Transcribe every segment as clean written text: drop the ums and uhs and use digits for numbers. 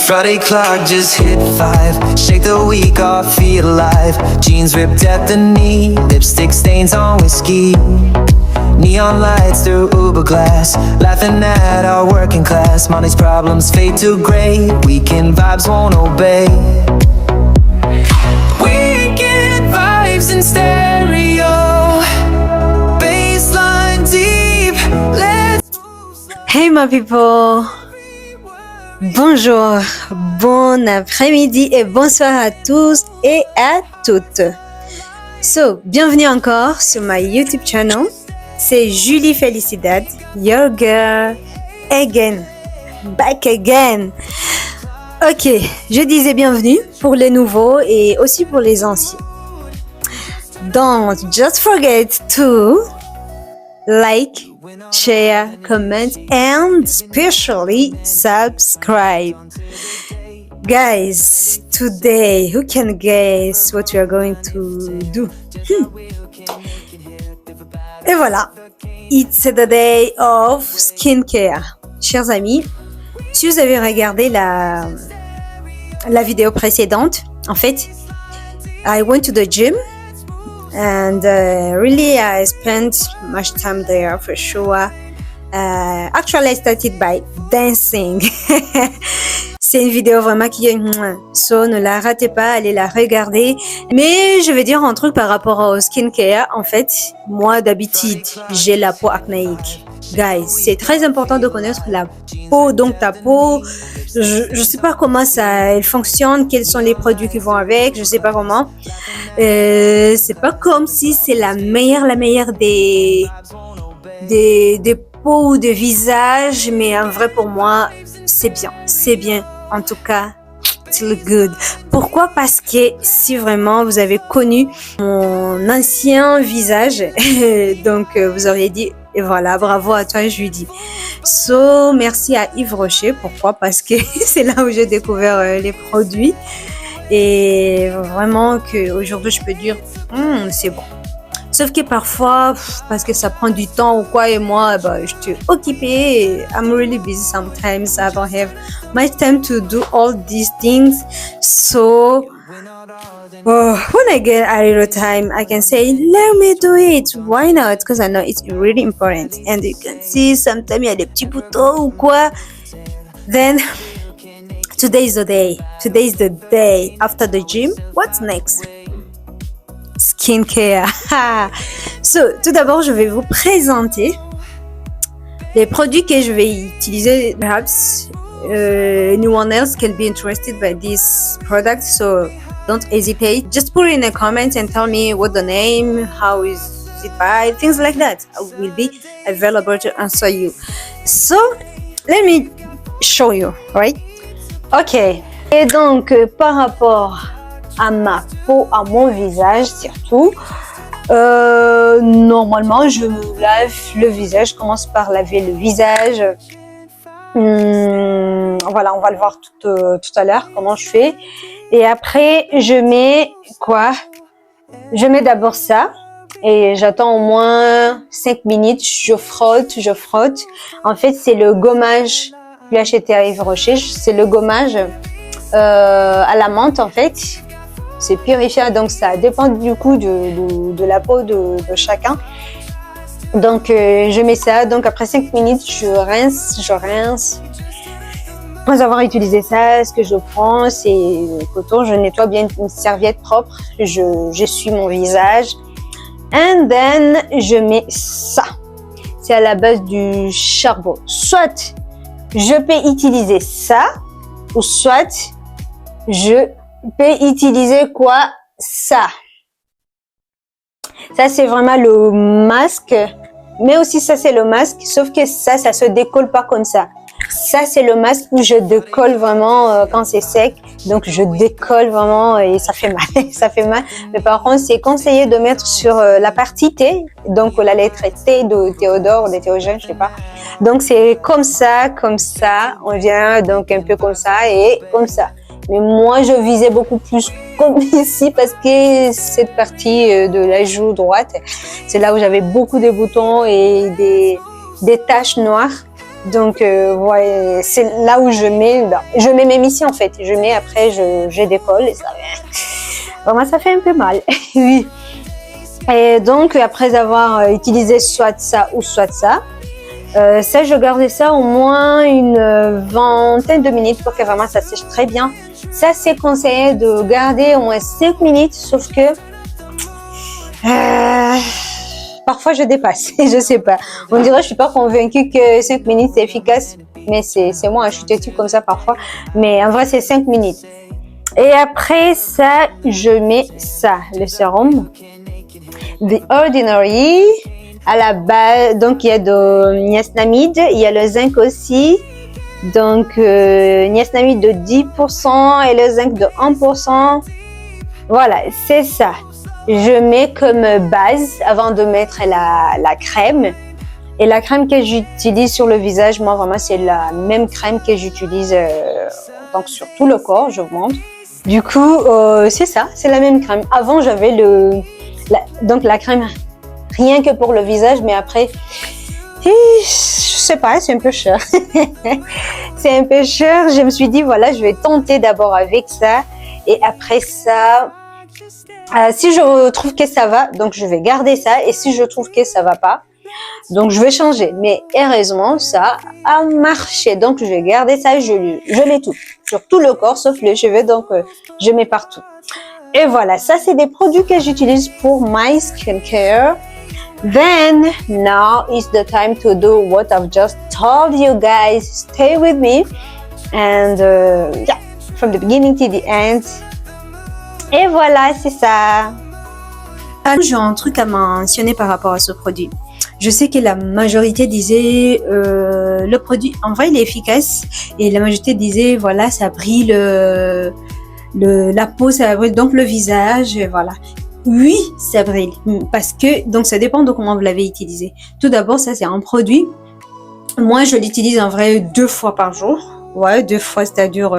Friday clock just hit 5. Shake the week off, feel alive. Jeans ripped at the knee, lipstick stains on whiskey. Neon lights through Uber glass, laughing at our working class. Money's problems fade to gray, weekend vibes won't obey. Weekend vibes in stereo, baseline deep. Hey my people, bonjour, bon après-midi et bonsoir à tous et à toutes. So, bienvenue encore sur my YouTube channel. C'est Julie Felicidad, your girl, again, back again. Ok, je disais bienvenue pour les nouveaux et aussi pour les anciens. Don't just forget to like, share, comment, and especially subscribe. Guys, today, who can guess what we are going to do? Et voilà, it's the day of skincare. Chers amis, si vous avez regardé la vidéo précédente, en fait, I went to the gym and really I spent much time there for sure. Actually, I started by dancing. C'est une vidéo vraiment qui est so, ne la ratez pas, allez la regarder. Mais je vais dire un truc par rapport au skincare. En fait, moi d'habitude, j'ai la peau acnéique. Guys, c'est très important de connaître la peau. Donc ta peau, je sais pas comment elle fonctionne, quels sont les produits qui vont avec, je sais pas comment. C'est pas comme si c'est la meilleure des peaux ou des visages, mais en vrai pour moi, c'est bien. En tout cas, it's look good. Pourquoi? Parce que si vraiment vous avez connu mon ancien visage, donc vous auriez dit, et voilà, bravo à toi, je lui dis. So, merci à Yves Rocher. Pourquoi? Parce que c'est là où j'ai découvert les produits. Et vraiment qu'aujourd'hui, je peux dire, c'est bon. Sauf que parfois, parce que ça prend du temps ou quoi, et moi, je suis occupée. I'm really busy sometimes. I don't have much time to do all these things. So, when I get a little time, I can say, let me do it. Why not? Because I know it's really important. And you can see, sometimes il y a des petits boutons ou quoi. Then, today is the day. Today is the day after the gym. What's next? Skincare. So, tout d'abord, je vais vous présenter les produits que je vais utiliser. Perhaps anyone else can be interested by this product, so don't hesitate. Just put it in the comments and tell me what the name, how is it by, things like that. I will be available to answer you. So, let me show you, right? Ok. Et donc, par rapport à ma peau, à mon visage surtout. Normalement, je me lave le visage. Je commence par laver le visage. Voilà, on va le voir tout à l'heure comment je fais. Et après, je mets quoi? Je mets d'abord ça. Et j'attends au moins 5 minutes. Je frotte. En fait, c'est le gommage. Je l'ai acheté à Yves Rocher. C'est le gommage à la menthe en fait. C'est purifiant, donc ça dépend du coup de la peau de chacun. Donc je mets ça, donc après 5 minutes je rince. Après avoir utilisé ça, ce que je prends c'est coton, je nettoie bien une serviette propre, j'essuie mon visage. And then je mets ça. C'est à la base du charbon. Soit je peux utiliser ça, ou soit je peux utiliser quoi? Ça. Ça, c'est vraiment le masque. Mais aussi, ça, c'est le masque. Sauf que ça se décolle pas comme ça. Ça, c'est le masque où je décolle vraiment quand c'est sec. Donc, je décolle vraiment et ça fait mal. Ça fait mal. Mais par contre, c'est conseillé de mettre sur la partie T. Donc, la lettre T de Théodore ou de Théogène, je sais pas. Donc, c'est comme ça. On vient donc un peu comme ça et comme ça. Mais moi, je visais beaucoup plus comme ici parce que cette partie de la joue droite, c'est là où j'avais beaucoup de boutons et des taches noires. Donc, ouais, c'est là où je mets même ici en fait. Je mets après, je décolle et ça, vraiment, ça fait un peu mal. Oui. Et donc, après avoir utilisé soit ça ou soit ça, ça, je gardais ça au moins une vingtaine de minutes pour que vraiment ça sèche très bien. Ça, c'est conseillé de garder au moins 5 minutes, sauf que parfois je dépasse, je sais pas. On dirait, je suis pas convaincue que 5 minutes c'est efficace, mais c'est moi, je suis têtue comme ça parfois. Mais en vrai, c'est 5 minutes. Et après ça, je mets ça, le sérum The Ordinary. À la base, donc il y a de niacinamide, il y a le zinc aussi. Donc niacinamide de 10% et le zinc de 1%. Voilà, c'est ça. Je mets comme base avant de mettre la crème. Et la crème que j'utilise sur le visage, moi vraiment c'est la même crème que j'utilise donc sur tout le corps, je vous montre. Du coup, c'est ça, c'est la même crème. Avant j'avais donc la crème rien que pour le visage, mais après, je sais pas, c'est un peu cher. C'est un peu cher. Je me suis dit, voilà, je vais tenter d'abord avec ça. Et après ça, si je trouve que ça va, donc je vais garder ça. Et si je trouve que ça va pas, donc je vais changer. Mais heureusement, ça a marché. Donc je vais garder ça. Je mets tout, sur tout le corps, sauf les cheveux. Donc je mets partout. Et voilà, ça c'est des produits que j'utilise pour my skincare. Then now is the time to do what I've just told you guys. Stay with me and yeah, from the beginning to the end. Et voilà, c'est ça. Alors, j'ai un truc à mentionner par rapport à ce produit. Je sais que la majorité disait le produit, en vrai, il est efficace et la majorité disait voilà, ça brille la peau, ça brille donc le visage, voilà. Oui, ça brille parce que donc ça dépend de comment vous l'avez utilisé. Tout d'abord, ça c'est un produit. Moi, je l'utilise en vrai 2 fois par jour. Ouais, 2 fois, c'est-à-dire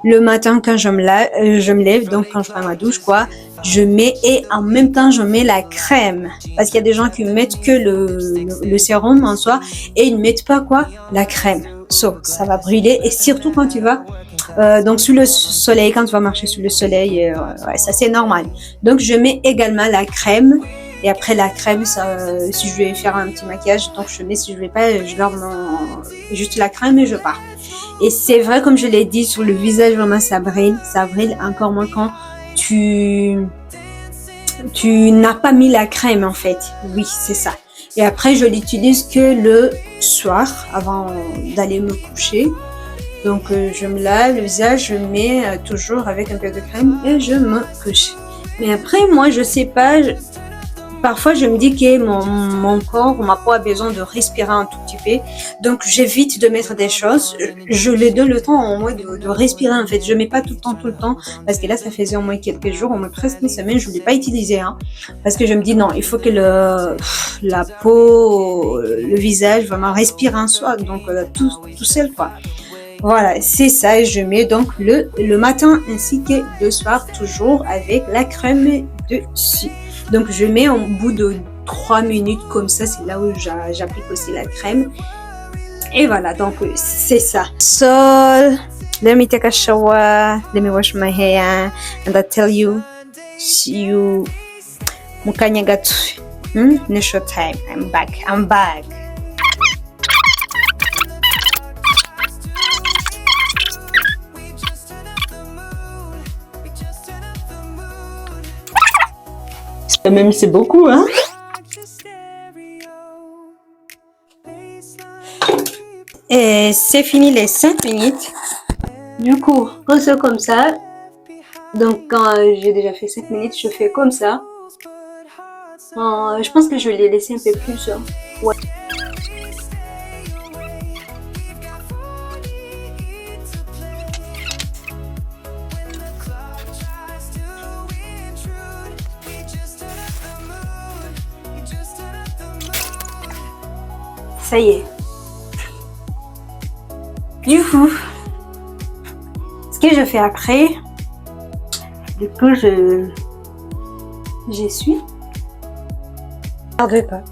le matin quand je me lève, donc quand je prends ma douche, quoi, je mets et en même temps je mets la crème parce qu'il y a des gens qui mettent que le sérum en soi et ils ne mettent pas quoi, la crème. Ça va brûler et surtout quand tu vas donc sous le soleil, quand tu vas marcher sous le soleil, ouais, ça c'est normal. Donc je mets également la crème et après la crème, ça, si je vais faire un petit maquillage, donc je mets, si je vais pas, je garde juste la crème et je pars. Et c'est vrai, comme je l'ai dit, sur le visage vraiment ça brille encore moins quand tu n'as pas mis la crème en fait. Oui, c'est ça. Et après je l'utilise que le soir avant d'aller me coucher. Donc je me lave le visage, je mets toujours avec un peu de crème et je me couche. Mais après moi je sais pas, parfois je me dis que mon corps, ma peau a besoin de respirer un tout petit peu. Donc j'évite de mettre des choses, je lui donne le temps au moins de respirer en fait. Je mets pas tout le temps parce que là ça faisait au moins quelques jours, au moins presque une semaine, je ne l'ai pas utilisé parce que je me dis non, il faut que la peau, le visage vraiment respire en soi, donc tout seul quoi. Voilà, c'est ça, et je mets donc le matin ainsi que le soir, toujours avec la crème dessus. Donc je mets au bout de 3 minutes comme ça, c'est là où j'applique aussi la crème. Et voilà, donc c'est ça. So, let me take a shower, let me wash my hair, and I tell you, see you mukanya gatu. No short time, I'm back. Même c'est beaucoup, hein. Et c'est fini les 5 minutes. Du coup, quand c'est comme ça, donc quand j'ai déjà fait 5 minutes, je fais comme ça. Je pense que je vais les laisser un peu plus. Ouais. Ça y est. Du coup, ce que je fais après, du coup, j'essuie. Pardon pas.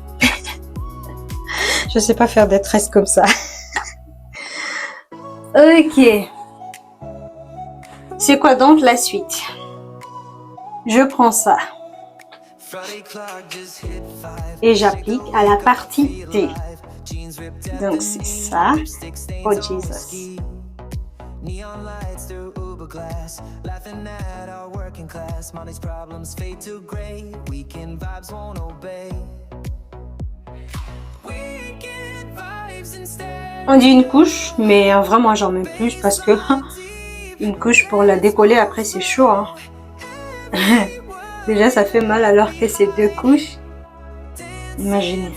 Je sais pas faire des tresses comme ça. Ok. C'est quoi donc la suite? Je prends ça et j'applique à la partie T. Donc c'est ça. Oh Jesus. Neon lights through Uber glass, laughing at our working class. Money's problems fade to gray. Weekend vibes won't obey. Weekend vibes instead. On dit une couche, mais vraiment j'en mets plus parce que une couche pour la décoller après c'est chaud. Hein. Déjà ça fait mal alors que c'est 2 couches. Imaginez.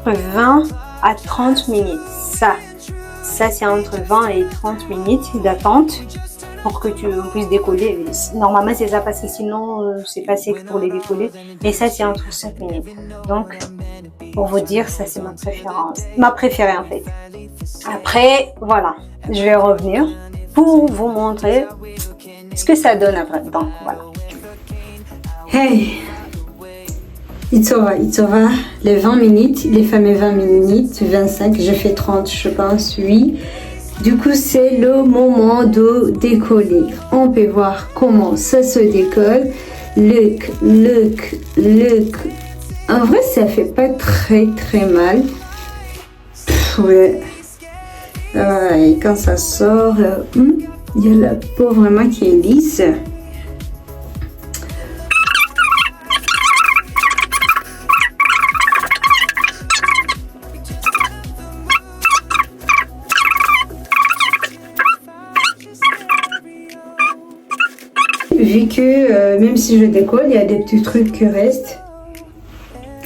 Entre 20 à 30 minutes. Ça c'est entre 20 et 30 minutes d'attente pour que tu puisses décoller. Normalement c'est ça parce que sinon c'est pas sec pour les décoller. Et ça c'est entre 5 minutes. Donc pour vous dire, ça c'est ma préférence. Ma préférée en fait. Après voilà, je vais revenir pour vous montrer ce que ça donne après. Donc voilà. Hey, it's over. Les 20 minutes, les fameux 20 minutes, 25, je fais 30 je pense, oui. Du coup, c'est le moment de décoller. On peut voir comment ça se décolle. Look. En vrai, ça fait pas très mal. Ouais. Et quand ça sort, il y a la peau vraiment qui est lisse. Vu que même si je décolle, il y a des petits trucs qui restent.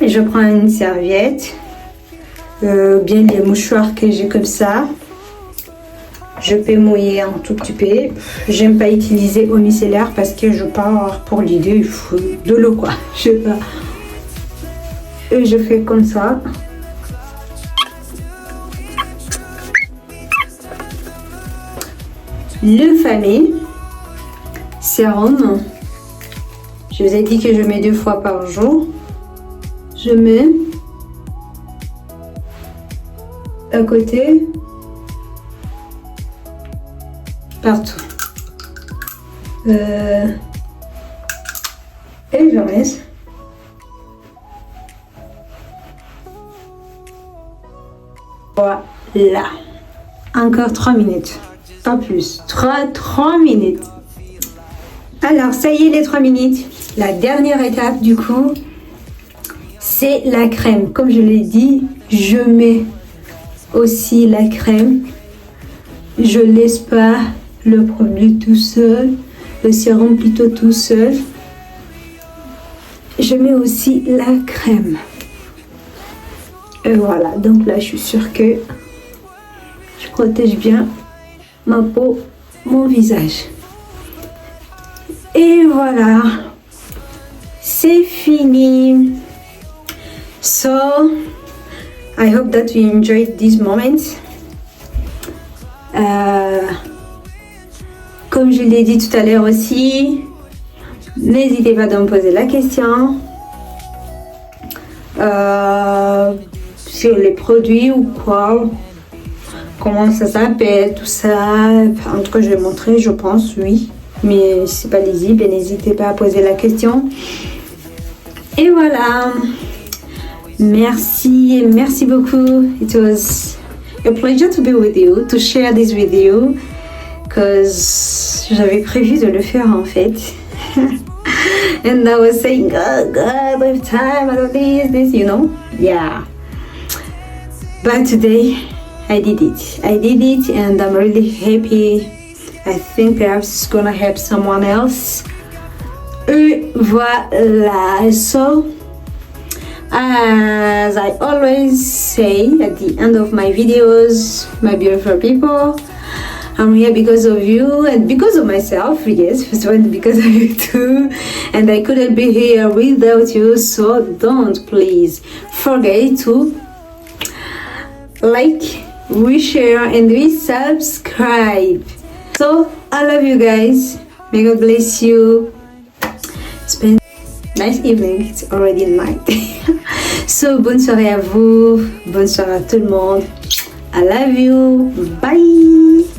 Et je prends une serviette, bien les mouchoirs que j'ai comme ça. Je peux mouiller un tout petit peu. J'aime pas utiliser eau micellaire parce que je pars pour l'idée, il faut de l'eau quoi. Je sais pas. Et je fais comme ça. Le fameux sérum. Je vous ai dit que je mets 2 fois par jour. Je mets à côté, partout. Et je laisse. Voilà. Encore 3 minutes. Pas plus. 3 minutes. Alors, ça y est, les 3 minutes. La dernière étape, du coup, c'est la crème. Comme je l'ai dit, je mets aussi la crème. Je laisse pas le produit tout seul, le sérum plutôt tout seul. Je mets aussi la crème. Et voilà, donc là, je suis sûre que je protège bien ma peau, mon visage. Et voilà, c'est fini. So, I hope that you enjoyed this moment. Comme je l'ai dit tout à l'heure aussi, n'hésitez pas à me poser la question sur les produits ou quoi, comment ça s'appelle, tout ça. En tout cas, je vais montrer, je pense, oui. Mais si c'est pas lisible, n'hésitez pas à poser la question. Et voilà. Merci beaucoup. It was a pleasure to be with you, to share this with you, because j'avais prévu de le faire en fait. And I was saying, oh God, I have time, I don't this, you know? Yeah. But today, I did it and I'm really happy. I think perhaps it's gonna help someone else. Et voilà. So, as I always say at the end of my videos, my beautiful people, I'm here because of you and because of myself, yes, first of all because of you too, and I couldn't be here without you, so don't please forget to like, share and subscribe. So I love you guys, may God bless you, spend nice evening. It's already night. So, bonne soirée à vous. Bonne soirée à tout le monde. I love you. Bye.